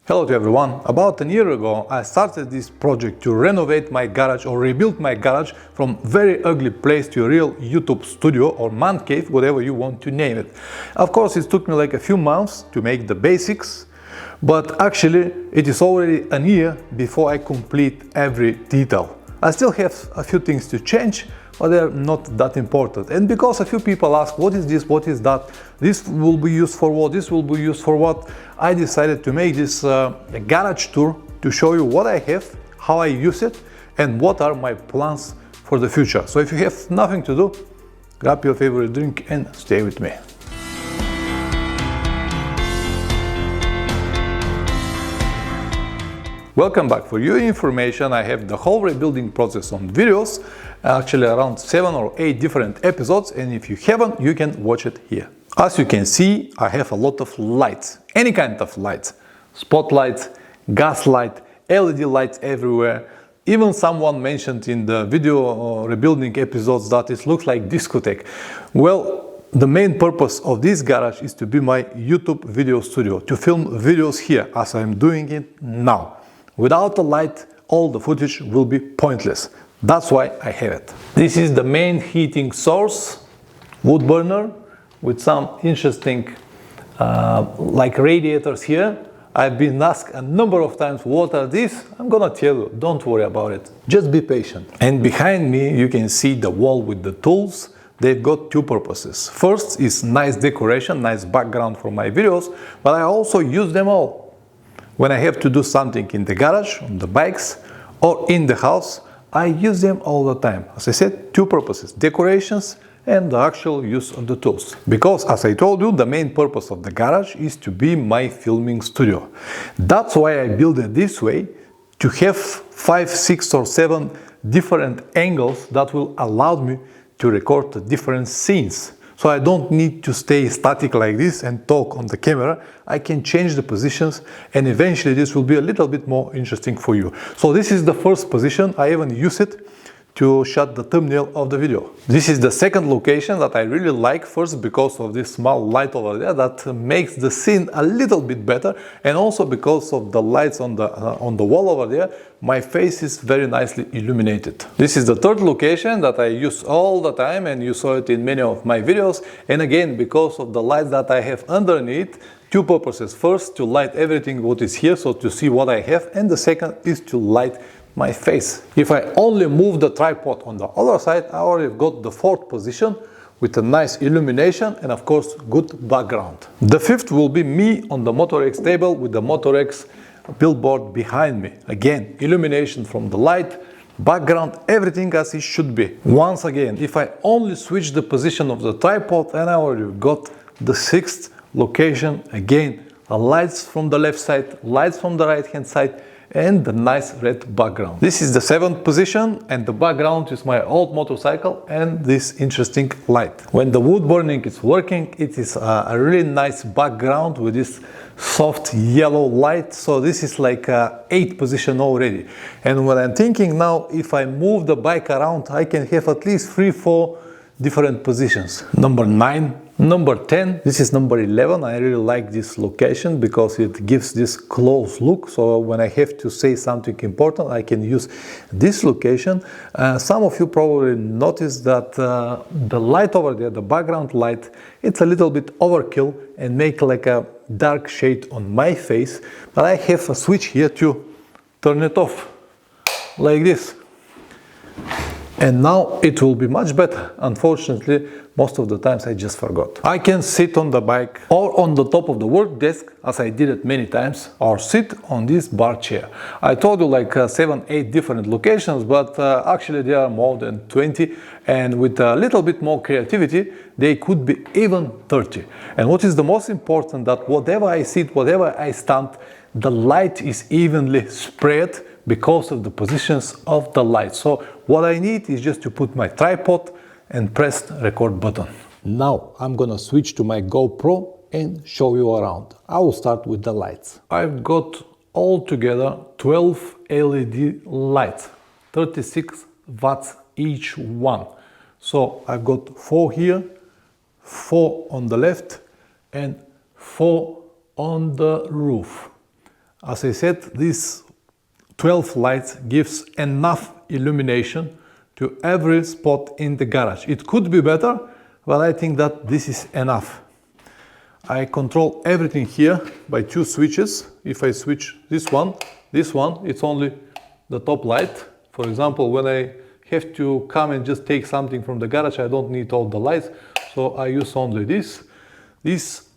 Hello to everyone. About a year ago, I started this project to renovate my garage or rebuild my garage from very ugly place to a real YouTube studio or man cave, whatever you want to name it. Of course, it took me like a few months to make the basics, but actually it is already a year before I complete every detail. I still have a few things to change, but they're not that important. And because a few people ask, what is this, what is that, this will be used for what, this will be used for what, I decided to make this garage tour to show you what I have, how I use it, and what are my plans for the future. So if you have nothing to do, grab your favorite drink and stay with me. Welcome back. For your information, I have the whole rebuilding process on videos, actually around 7 or 8 different episodes, and if you haven't, you can watch it here. As you can see, I have a lot of lights, any kind of lights, spotlights, gas light, LED lights everywhere. Even someone mentioned in the video rebuilding episodes that it looks like discotheque. Well, the main purpose of this garage is to be my YouTube video studio, to film videos here as I'm doing it now. Without the light, all the footage will be pointless. That's why I have it. This is the main heating source, wood burner, with some interesting like radiators here. I've been asked a number of times, what are these? I'm gonna tell you, don't worry about it. Just be patient. And behind me, you can see the wall with the tools. They've got two purposes. First is nice decoration, nice background for my videos, but I also use them all. When I have to do something in the garage, on the bikes, or in the house, I use them all the time. As I said, two purposes, decorations and the actual use of the tools. Because, as I told you, the main purpose of the garage is to be my filming studio. That's why I built it this way, to have 5, 6 or 7 different angles that will allow me to record different scenes. So I don't need to stay static like this and talk on the camera. I can change the positions and eventually this will be a little bit more interesting for you. So this is the first position. I even use it to shot the thumbnail of the video. This is the second location that I really like, first because of this small light over there that makes the scene a little bit better, and also because of the lights on the wall over there, my face is very nicely illuminated. This is the third location that I use all the time, and you saw it in many of my videos, and again because of the lights that I have underneath. Two purposes. First, to light everything what is here, so to see what I have, and the second is to light my face. If I only move the tripod on the other side, I already got the fourth position with a nice illumination and of course good background. The fifth will be me on the MotorX table with the MotorX billboard behind me. Again, illumination from the light, background, everything as it should be. Once again, if I only switch the position of the tripod, and I already got the sixth location. Again, lights from the left side, lights from the right hand side, and the nice red background. This is the seventh position, and the background is my old motorcycle and this interesting light. When the wood burning is working, it is a really nice background with this soft yellow light. So this is like a 8th position already. And what I'm thinking now, if I move the bike around, I can have at least 3-4 different positions. Number 9, number 10, this is number 11. I really like this location because it gives this close look. So when I have to say something important, I can use this location. Some of you probably noticed that the light over there, the background light, it's a little bit overkill and make like a dark shade on my face. But I have a switch here to turn it off like this. And now it will be much better. Unfortunately, most of the times I just forgot. I can sit on the bike or on the top of the work desk, as I did it many times, or sit on this bar chair. I told you like 7-8 different locations, but actually there are more than 20, and with a little bit more creativity, they could be even 30. And what is the most important, that whatever I sit, whatever I stand, the light is evenly spread because of the positions of the light. So what I need is just to put my tripod and press the record button. Now I'm gonna switch to my GoPro and show you around. I will start with the lights. I've got altogether 12 LED lights, 36 watts each one. So I've got 4 here, 4 on the left and 4 on the roof. As I said, these 12 lights gives enough illumination to every spot in the garage. It could be better, but I think that this is enough. I control everything here by 2 switches. If I switch this one, it's only the top light. For example, when I have to come and just take something from the garage, I don't need all the lights, so I use only this. This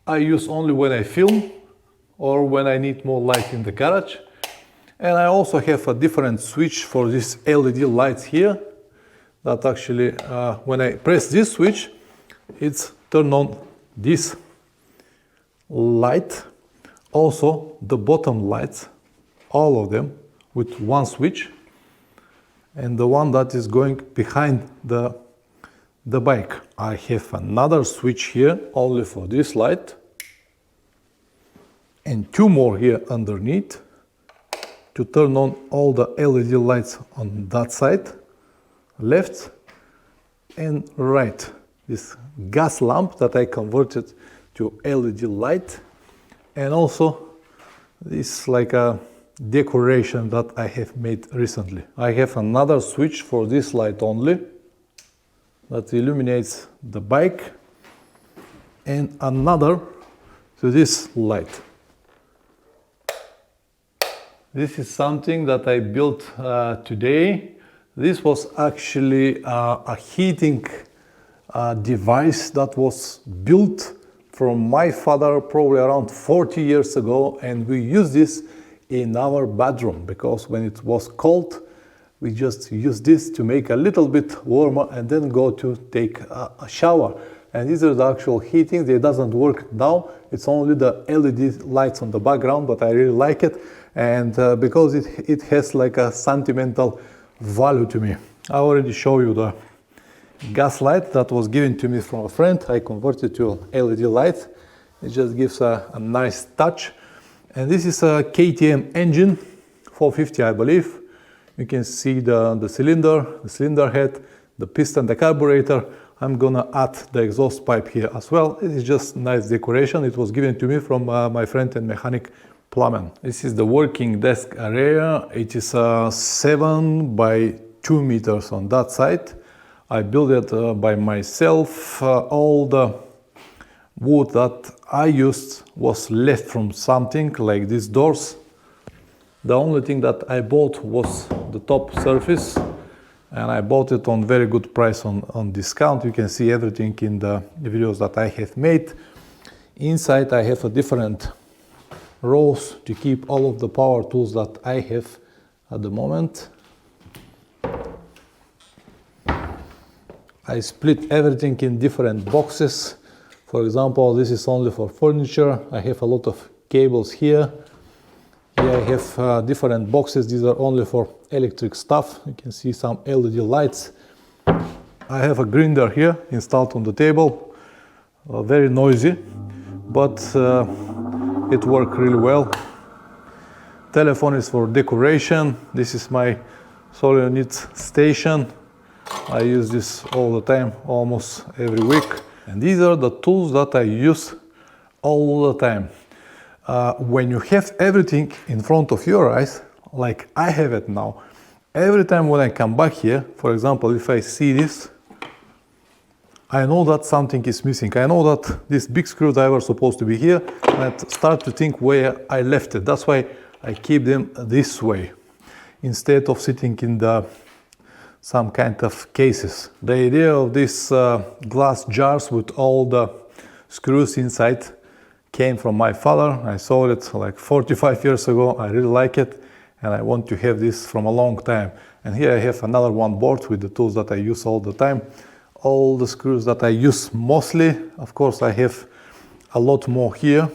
I use only when I film or when I need more light in the garage. And I also have a different switch for these LED lights here, that actually when I press this switch, it's turn on this light. Also the bottom lights, all of them with one switch, and the one that is going behind the bike. I have another switch here only for this light, and 2 more here underneath to turn on all the LED lights on that side, left and right. This gas lamp that I converted to LED light, and also this like a decoration that I have made recently. I have another switch for this light only that illuminates the bike, and another to this light. This is something that I built today. This was actually a heating device that was built from my father probably around 40 years ago, and we used this in our bedroom because when it was cold, we just used this to make a little bit warmer and then go to take a shower. And these are the actual heating. It doesn't work now. It's only the LED lights on the background, but I really like it. And because it has like a sentimental value to me. I already showed you the gas light that was given to me from a friend. I converted to LED light. It just gives a nice touch. And this is a KTM engine, 450 I believe. You can see the cylinder head, the piston, the carburetor. I'm gonna add the exhaust pipe here as well. It is just nice decoration. It was given to me from my friend and mechanic Plamen. This is the working desk area. It is 7 by 2 meters on that side. I built it by myself. All the wood that I used was left from something like these doors. The only thing that I bought was the top surface, and I bought it on very good price on discount. You can see everything in the videos that I have made. Inside I have a different rows to keep all of the power tools that I have at the moment. I split everything in different boxes. For example, this is only for furniture. I have a lot of cables here. Here I have different boxes. These are only for electric stuff. You can see some LED lights. I have a grinder here installed on the table. Very noisy, but it works really well. Telephone is for decoration. This is my solenoid station. I use this all the time, almost every week. And these are the tools that I use all the time. When you have everything in front of your eyes, like I have it now, every time when I come back here, for example, if I see this, I know that something is missing. I know that this big screwdriver is supposed to be here, and I start to think where I left it. That's why I keep them this way, instead of sitting in some kind of cases. The idea of these glass jars with all the screws inside came from my father. I saw it like 45 years ago. I really like it, and I want to have this from a long time. And here I have another one board with the tools that I use all the time. All the screws that I use mostly. Of course, I have a lot more here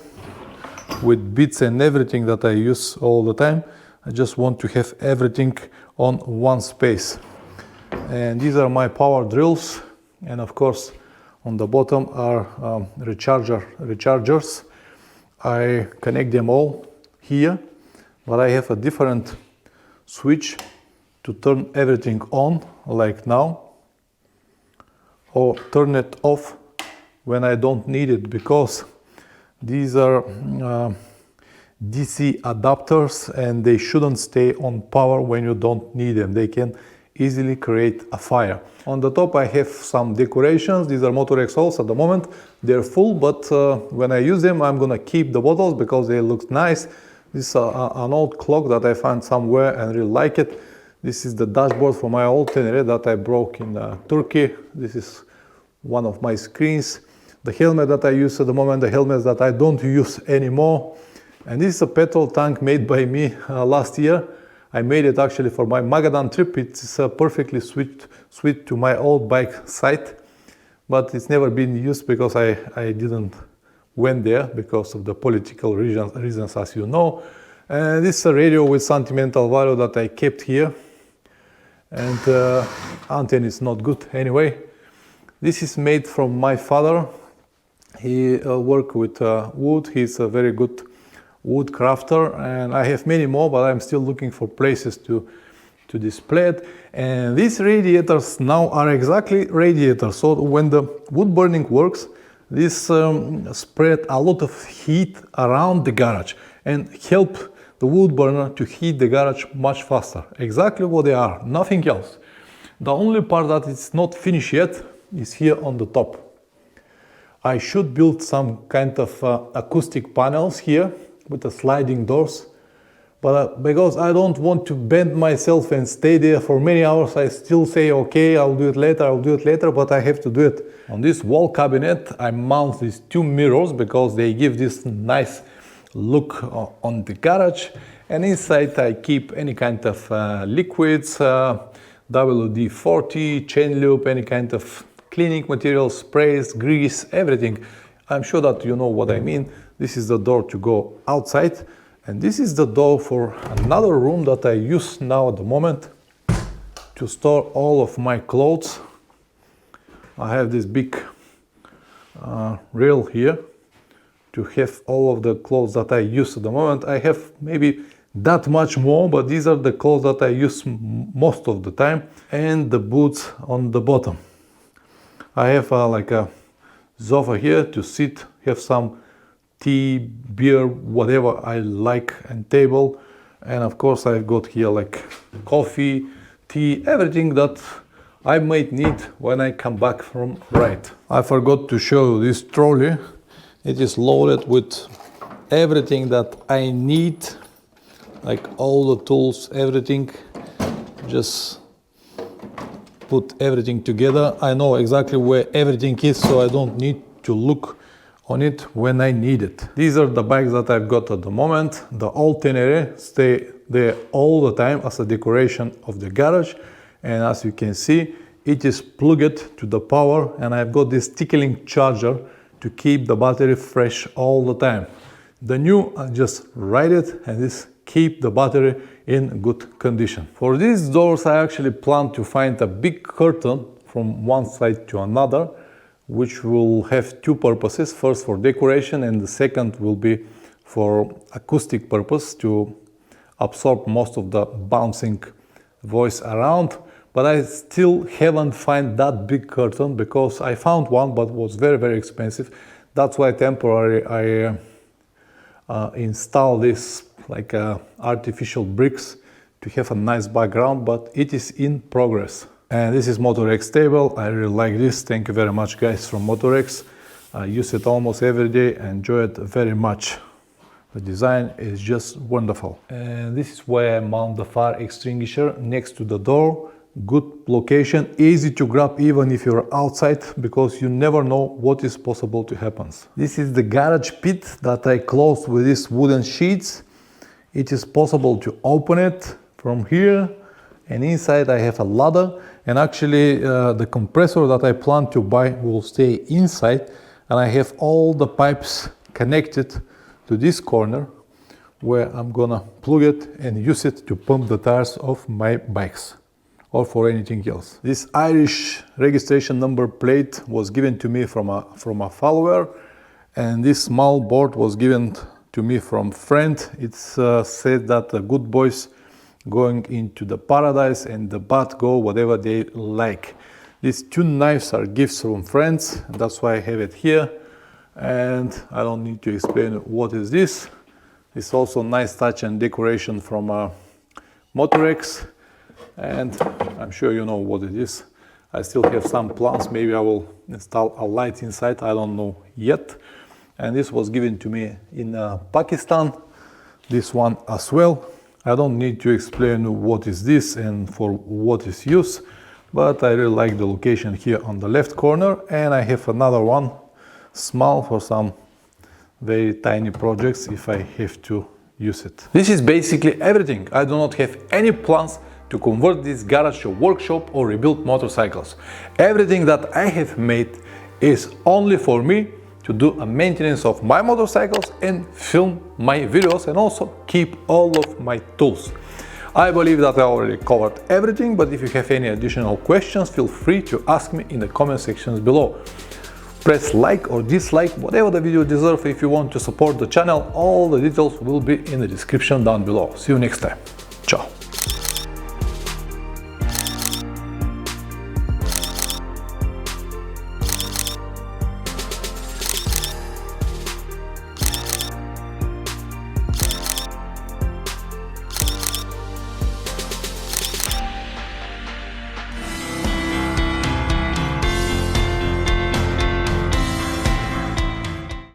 with bits and everything that I use all the time. I just want to have everything on one space. And these are my power drills. And of course, on the bottom are rechargers. I connect them all here, but I have a different switch to turn everything on, like now, or turn it off when I don't need it, because these are DC adapters, and they shouldn't stay on power when you don't need them. They can easily create a fire. On the top I have some decorations. These are Motorex holes at the moment. They're full, but when I use them I'm gonna keep the bottles because they look nice. This is an old clock that I found somewhere and really like it. This is the dashboard for my old Tenere that I broke in Turkey. This is one of my screens. The helmet that I use at the moment, the helmets that I don't use anymore. And this is a petrol tank made by me last year. I made it actually for my Magadan trip. It's perfectly suited to my old bike site, but it's never been used because I didn't went there because of the political reasons, as you know. And this is a radio with sentimental value that I kept here. And antenna is not good anyway. This is made from my father. He worked with wood. He's a very good wood crafter, and I have many more, but I'm still looking for places to display it. And these radiators now are exactly radiators. So when the wood burning works, this spread a lot of heat around the garage and help the wood burner to heat the garage much faster. Exactly what they are, nothing else. The only part that is not finished yet is here on the top. I should build some kind of acoustic panels here with the sliding doors, but because I don't want to bend myself and stay there for many hours, I still say, okay, I'll do it later, but I have to do it. On this wall cabinet, I mount these two mirrors because they give this nice look on the garage, and inside I keep any kind of liquids, WD-40, chain lube, any kind of cleaning material, sprays, grease, everything. I'm sure that you know what I mean. This is the door to go outside, and this is the door for another room that I use now at the moment to store all of my clothes. I have this big rail here to have all of the clothes that I use at the moment. I have maybe that much more, but these are the clothes that I use most of the time, and the boots on the bottom. I have like a sofa here to sit, have some tea, beer, whatever I like, and table. And of course I've got here like coffee, tea, everything that I might need when I come back from ride. I forgot to show you this trolley. It is loaded with everything that I need, like all the tools, everything. Just put everything together. I know exactly where everything is, so I don't need to look on it when I need it. These are the bikes that I've got at the moment. The old Tenere stay there all the time as a decoration of the garage, and as you can see, it is plugged to the power, and I've got this tickling charger to keep the battery fresh all the time. The new, I just ride it, and this keep the battery in good condition. For these doors I actually plan to find a big curtain from one side to another, which will have two purposes. First for decoration, and the second will be for acoustic purpose, to absorb most of the bouncing voice around. But I still haven't found that big curtain, because I found one but was very, very expensive. That's why temporarily I install this like artificial bricks to have a nice background, but it is in progress. And this is Motorex table. I really like this. Thank you very much, guys, from Motorex. I use it almost every day and enjoy it very much. The design is just wonderful. And this is where I mount the fire extinguisher next to the door. Good location, easy to grab even if you're outside, because you never know what is possible to happen. This is the garage pit that I closed with these wooden sheets. It is possible to open it from here, and inside I have a ladder, and actually the compressor that I plan to buy will stay inside, and I have all the pipes connected to this corner where I'm gonna plug it and use it to pump the tires of my bikes or for anything else. This Irish registration number plate was given to me from a follower, and this small board was given to me from friend. It's said that the good boys going into the paradise and the bad go whatever they like. These two knives are gifts from friends, and that's why I have it here. And I don't need to explain what is this. It's also nice touch and decoration from Motorex, and I'm sure you know what it is. I still have some plans, maybe I will install a light inside, I don't know yet. And this was given to me in Pakistan, this one as well. I don't need to explain what is this and for what is used, but I really like the location here on the left corner, and I have another one, small, for some very tiny projects if I have to use it. This is basically everything. I do not have any plans to convert this garage to workshop or rebuild motorcycles. Everything that I have made is only for me to do a maintenance of my motorcycles and film my videos, and also keep all of my tools. I believe that I already covered everything, but if you have any additional questions, feel free to ask me in the comment sections below. Press like or dislike, whatever the video deserves. If you want to support the channel, all the details will be in the description down below. See you next time. Ciao.